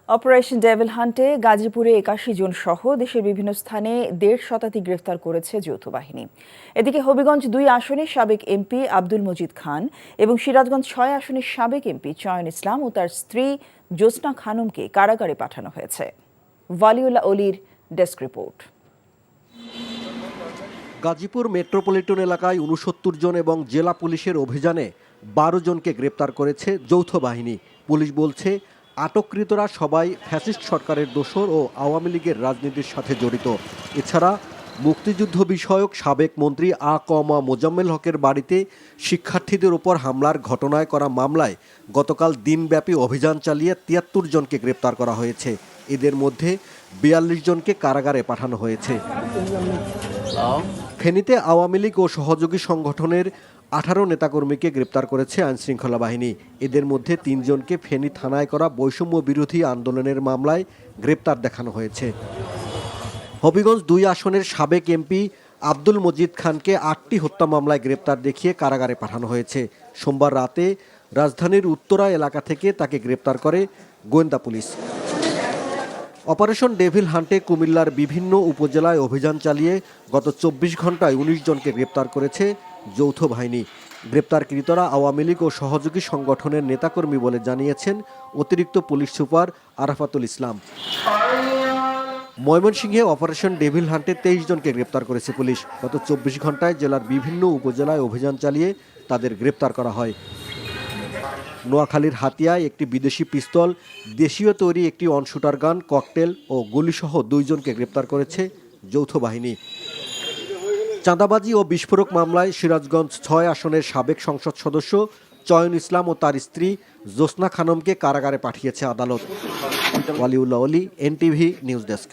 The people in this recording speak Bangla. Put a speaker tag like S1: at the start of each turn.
S1: অপারেশন ডেভিল হান্টে গাজীপুরে ৮১ জন সহ দেশের বিভিন্ন স্থানে ১.৫ শতাধিক গ্রেফতার করেছে যৌথ বাহিনী। এদিকে হবিগঞ্জ ২ আসনের সাবেক এমপি আব্দুল মজিদ খান এবং সিরাজগঞ্জ ৬ আসনের সাবেক এমপি চয়ন ইসলাম ও তার স্ত্রী জ্যোৎস্না খানমকে কারাগারে পাঠানো হয়েছে। ওয়ালিউল্লাহ অলির ডেস্ক রিপোর্ট।
S2: গাজীপুর মেট্রোপলিটন এলাকায় ৬৯ জন এবং জেলা পুলিশের অভিযানে ১২ জনকে গ্রেপ্তার করেছে যৌথ বাহিনী। পুলিশ বলছে, আটককৃতরা সবাই ফ্যাসিস্ট সরকারের দোসর ও আওয়ামী লীগের রাজনীতির সাথে জড়িত। এছাড়া মুক্তিযুদ্ধ বিষয়ক সাবেক মন্ত্রী মোজাম্মেল হকের বাড়িতে শিক্ষার্থীদের ওপর হামলার ঘটনায় করা মামলায় গতকাল দিনব্যাপী অভিযান চালিয়ে ৭৩ জনকে গ্রেপ্তার করা হয়েছে। এদের মধ্যে ৪২ জনকে কারাগারে পাঠানো হয়েছে। ফেনীতে আওয়ামী লীগ ও সহযোগী সংগঠনের ১৮ নেতাকর্মীকে গ্রেপ্তার করেছে আইনশৃঙ্খলা বাহিনী। এদের মধ্যে ৩ জনকে ফেনী থানায় করা বৈষম্য বিরোধী আন্দোলনের মামলায় গ্রেপ্তার দেখানো হয়েছে। হবিগঞ্জ ২ আসনের সাবেক এমপি আব্দুল মজিদ খানকে ৮টি হত্যা মামলায় গ্রেপ্তার দেখিয়ে কারাগারে পাঠানো হয়েছে। সোমবার রাতে রাজধানীর উত্তরা এলাকা থেকে তাকে গ্রেপ্তার করে গোয়েন্দা পুলিশ। অপারেশন ডেভিল হান্টে কুমিল্লার বিভিন্ন উপজেলায় অভিযান চালিয়ে গত ২৪ ঘন্টায় ১৯ জনকে গ্রেপ্তার করেছে যৌথ বাহিনী। গ্রেপ্তারকৃতরা আওয়ামী লীগ ও সহযোগী সংগঠনের নেতাকর্মী বলে জানিয়েছেন অতিরিক্ত পুলিশ সুপার আরাফাতুল ইসলাম। ময়মনসিংহে অপারেশন ডেভিল হান্টে ২৩ জনকে গ্রেপ্তার করেছে পুলিশ। গত ২৪ ঘন্টায় জেলার বিভিন্ন উপজেলায় অভিযান চালিয়ে তাদের গ্রেপ্তার করা হয়। নোয়াখালীর হাতিয়ায় একটি বিদেশি পিস্তল, দেশীয় তৈরি একটি অনশুটার গান, ককটেল ও গুলিসহ ২ জনকে গ্রেপ্তার করেছে যৌথ বাহিনী। চাঁদাবাজি ও বিস্ফোরক মামলায় সিরাজগঞ্জ ৬ আসনের সাবেক সংসদ সদস্য চয়ন ইসলাম ও তার স্ত্রী জ্যোৎস্না খানমকে কারাগারে পাঠিয়েছে আদালত। ওয়ালিউল্লাহ অলি, এনটিভি নিউজ ডেস্ক।